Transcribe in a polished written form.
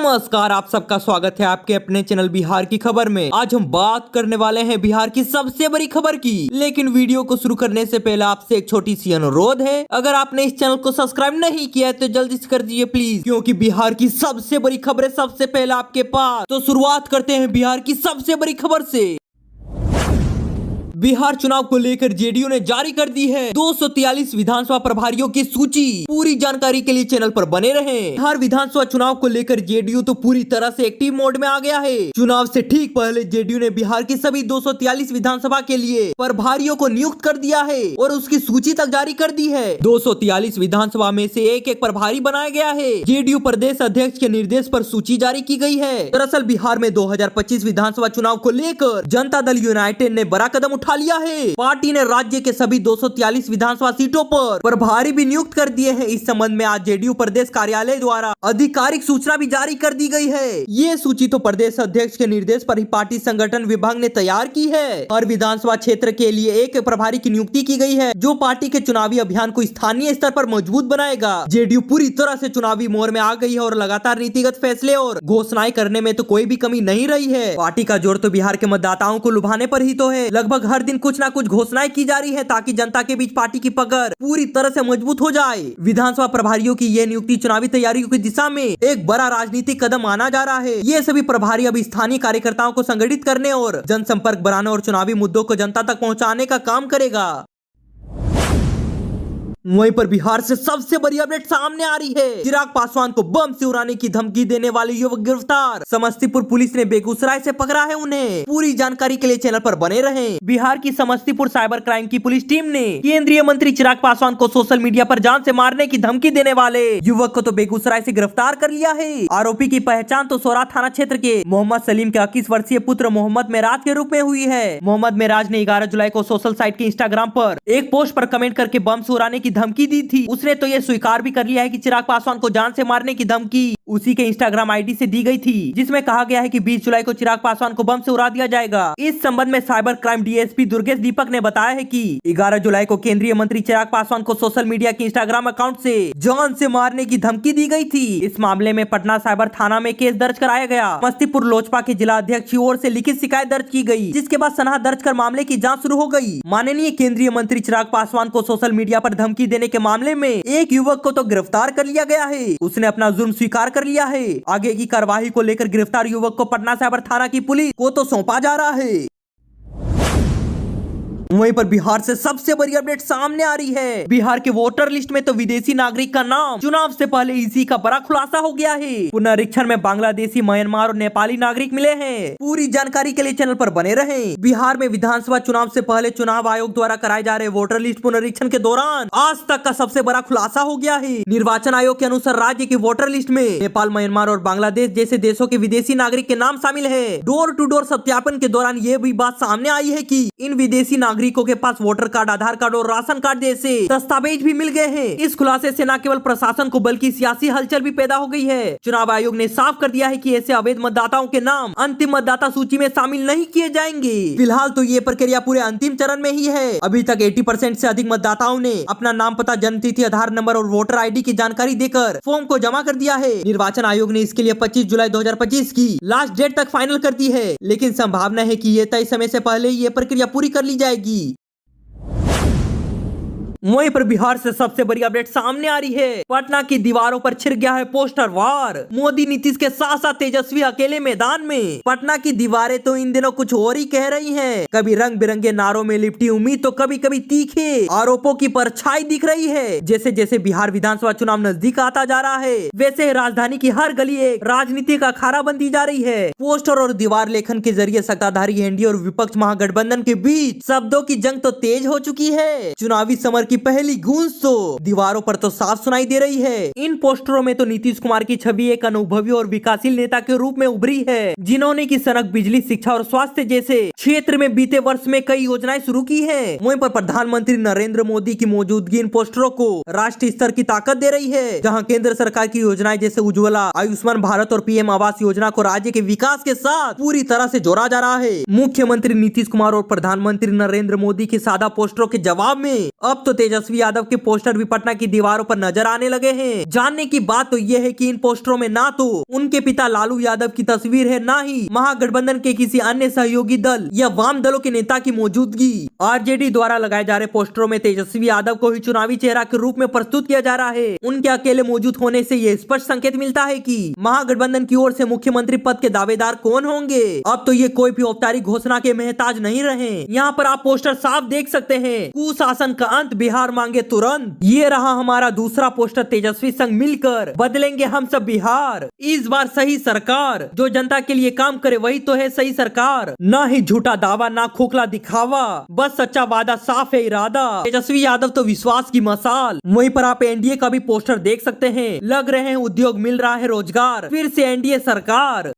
नमस्कार, आप सबका स्वागत है आपके अपने चैनल बिहार की खबर में। आज हम बात करने वाले हैं बिहार की सबसे बड़ी खबर की। लेकिन वीडियो को शुरू करने से पहले आपसे एक छोटी सी अनुरोध है, अगर आपने इस चैनल को सब्सक्राइब नहीं किया है तो जल्दी से कर दीजिए प्लीज, क्योंकि बिहार की सबसे बड़ी खबरें सबसे पहले आपके पास। तो शुरुआत करते हैं बिहार की सबसे बड़ी खबर से। बिहार चुनाव को लेकर जेडीयू ने जारी कर दी है 243 विधानसभा प्रभारियों की सूची। पूरी जानकारी के लिए चैनल पर बने रहें। बिहार विधानसभा चुनाव को लेकर जेडीयू तो पूरी तरह से एक्टिव मोड में आ गया है। चुनाव से ठीक पहले जेडीयू ने बिहार की सभी 243 विधानसभा के लिए प्रभारियों को नियुक्त कर दिया है और उसकी सूची तक जारी कर दी है। 243 विधानसभा में से एक एक प्रभारी बनाया गया है। जेडीयू प्रदेश अध्यक्ष के निर्देश पर सूची जारी की गई है। दरअसल बिहार में 2025 विधानसभा चुनाव को लेकर जनता दल यूनाइटेड ने बड़ा कदम उठा लिया है। पार्टी ने राज्य के सभी 243 विधानसभा सीटों पर प्रभारी भी नियुक्त कर दिए हैं। इस संबंध में आज जेडीयू प्रदेश कार्यालय द्वारा आधिकारिक सूचना भी जारी कर दी गई है। ये सूची तो प्रदेश अध्यक्ष के निर्देश पर ही पार्टी संगठन विभाग ने तैयार की है। हर विधानसभा क्षेत्र के लिए एक प्रभारी की नियुक्ति की गई है, जो पार्टी के चुनावी अभियान को स्थानीय स्तर पर मजबूत बनाएगा। जेडीयू पूरी तरह से चुनावी मोड़ में आ गई है और लगातार नीतिगत फैसले और घोषणाएं करने में तो कोई भी कमी नहीं रही है। पार्टी का जोर तो बिहार के मतदाताओं को लुभाने पर ही तो है। लगभग हर दिन कुछ ना कुछ घोषणाएं की जा रही है ताकि जनता के बीच पार्टी की पकड़ पूरी तरह से मजबूत हो जाए। विधानसभा प्रभारियों की यह नियुक्ति चुनावी तैयारियों की दिशा में एक बड़ा राजनीतिक कदम माना जा रहा है। ये सभी प्रभारी अब स्थानीय कार्यकर्ताओं को संगठित करने और जनसंपर्क बनाने और चुनावी मुद्दों को जनता तक पहुंचाने का काम करेगा। वहीं पर बिहार से सबसे बड़ी अपडेट सामने आ रही है। चिराग पासवान को बम से उड़ाने की धमकी देने वाले युवक गिरफ्तार। समस्तीपुर पुलिस ने बेगूसराय से पकड़ा है उन्हें। पूरी जानकारी के लिए चैनल पर बने रहें। बिहार की समस्तीपुर साइबर क्राइम की पुलिस टीम ने केंद्रीय मंत्री चिराग पासवान को सोशल मीडिया पर जान से मारने की धमकी देने वाले युवक को तो बेगूसराय से गिरफ्तार कर लिया है। आरोपी की पहचान तो सोरा थाना क्षेत्र के मोहम्मद सलीम के 21 वर्षीय पुत्र मोहम्मद मेराज के रूप में हुई है। मोहम्मद मेराज ने 11 जुलाई को सोशल साइट के इंस्टाग्राम पर एक पोस्ट पर कमेंट करके बम से उड़ाने की धमकी दी थी। उसने तो ये स्वीकार भी कर लिया है कि चिराग पासवान को जान से मारने की धमकी उसी के इंस्टाग्राम आईडी से दी गई थी, जिसमें कहा गया है कि 20 जुलाई को चिराग पासवान को बम से उड़ा दिया जाएगा। इस संबंध में साइबर क्राइम डीएसपी दुर्गेश दीपक ने बताया है कि 11 जुलाई को केंद्रीय मंत्री चिराग पासवान को सोशल मीडिया के इंस्टाग्राम अकाउंट से जान से मारने की धमकी दी गई थी। इस मामले में पटना साइबर थाना में केस दर्ज कराया गया। समस्तीपुर लोजपा के जिला अध्यक्ष की ओर से लिखित शिकायत दर्ज की गई, जिसके बाद सनहा दर्ज कर मामले की जाँच शुरू हो गयी। माननीय केंद्रीय मंत्री चिराग पासवान को सोशल मीडिया पर धमकी देने के मामले में एक युवक को तो गिरफ्तार कर लिया गया है। उसने अपना जुर्म स्वीकार कर लिया है। आगे की कार्रवाई को लेकर गिरफ्तार युवक को पटना साइबर थाना की पुलिस को तो सौंपा जा रहा है। वहीं पर बिहार से सबसे बड़ी अपडेट सामने आ रही है। बिहार के वोटर लिस्ट में तो विदेशी नागरिक का नाम चुनाव से पहले इसी का बड़ा खुलासा हो गया है। पुनरीक्षण में बांग्लादेशी, म्यांमार और नेपाली नागरिक मिले हैं। पूरी जानकारी के लिए चैनल पर बने रहें। बिहार में विधानसभा चुनाव से पहले चुनाव आयोग द्वारा कराए जा रहे वोटर लिस्ट पुनरीक्षण के दौरान आज तक का सबसे बड़ा खुलासा हो गया है। निर्वाचन आयोग के अनुसार राज्य की वोटर लिस्ट में नेपाल, म्यांमार और बांग्लादेश जैसे देशों के विदेशी नागरिक के नाम शामिल है। डोर टू डोर सत्यापन के दौरान ये भी बात सामने आई है कि इन विदेशी नागरिकों के पास वोटर कार्ड, आधार कार्ड और राशन कार्ड जैसे दस्तावेज भी मिल गए हैं। इस खुलासे से न केवल प्रशासन को बल्कि सियासी हलचल भी पैदा हो गई है। चुनाव आयोग ने साफ कर दिया है कि ऐसे अवैध मतदाताओं के नाम अंतिम मतदाता सूची में शामिल नहीं किए जाएंगे। फिलहाल तो ये प्रक्रिया पूरे अंतिम चरण में ही है। अभी तक 80% से अधिक मतदाताओं ने अपना नाम, पता, जन्मतिथि, आधार नंबर और वोटर ID की जानकारी देकर फॉर्म को जमा कर दिया है। निर्वाचन आयोग ने इसके लिए 25 जुलाई 2025 की लास्ट डेट तक फाइनल कर दी है, लेकिन संभावना है कि ये तय समय से पहले ये प्रक्रिया पूरी कर ली जाएगी। वहीं पर बिहार से सबसे बड़ी अपडेट सामने आ रही है। पटना की दीवारों पर छिड़ गया है पोस्टर वार। मोदी, नीतीश के साथ साथ तेजस्वी अकेले मैदान में। पटना की दीवारें तो इन दिनों कुछ और ही कह रही हैं। कभी रंग बिरंगे नारों में लिपटी उम्मीद तो कभी कभी तीखे आरोपों की परछाई दिख रही है। जैसे जैसे बिहार विधानसभा चुनाव नजदीक आता जा रहा है, वैसे राजधानी की हर गली एक राजनीतिक अखाड़ा बनती जा रही है। पोस्टर और दीवार लेखन के जरिए सत्ताधारी एनडीए और विपक्ष महागठबंधन के बीच शब्दों की जंग तो तेज हो चुकी है। चुनावी समर की पहली गूंज तो दीवारों पर तो साफ सुनाई दे रही है। इन पोस्टरों में तो नीतीश कुमार की छवि एक अनुभवी और विकासशील नेता के रूप में उभरी है, जिन्होंने की सड़क, बिजली, शिक्षा और स्वास्थ्य जैसे क्षेत्र में बीते वर्ष में कई योजनाएं शुरू की हैं। वहीं पर प्रधानमंत्री नरेंद्र मोदी की मौजूदगी इन पोस्टरों को राष्ट्रीय स्तर की ताकत दे रही है, जहां केंद्र सरकार की योजनाएं जैसे उज्ज्वला, आयुष्मान भारत और पीएम आवास योजना को राज्य के विकास के साथ पूरी तरह से जोड़ा जा रहा है। मुख्यमंत्री नीतीश कुमार और प्रधानमंत्री नरेंद्र मोदी के सादा पोस्टरों के जवाब में अब तो तेजस्वी यादव के पोस्टर भी पटना की दीवारों पर नजर आने लगे हैं। जानने की बात तो ये है कि इन पोस्टरों में ना तो उनके पिता लालू यादव की तस्वीर है, ना ही महागठबंधन के किसी अन्य सहयोगी दल या वाम दलों के नेता की मौजूदगी। आरजेडी द्वारा लगाए जा रहे पोस्टरों में तेजस्वी यादव को ही चुनावी चेहरा के रूप में प्रस्तुत किया जा रहा है। उनके अकेले मौजूद होने से ये स्पष्ट संकेत मिलता है कि महागठबंधन की ओर से मुख्यमंत्री पद के दावेदार कौन होंगे। अब तो ये कोई भी औपचारिक घोषणा के महताज नहीं रहे। यहाँ पर आप पोस्टर साफ देख सकते हैं, कुशासन का अंत, बिहार मांगे तुरंत। ये रहा हमारा दूसरा पोस्टर, तेजस्वी संग मिलकर बदलेंगे हम सब बिहार। इस बार सही सरकार, जो जनता के लिए काम करे वही तो है सही सरकार। ना ही झूठा दावा, ना खोखला दिखावा, बस सच्चा वादा, साफ है इरादा। तेजस्वी यादव तो विश्वास की मसाल। वहीं पर आप एनडीए का भी पोस्टर देख सकते हैं। लग रहे हैं उद्योग, मिल रहा है रोजगार, फिर से एनडीए सरकार।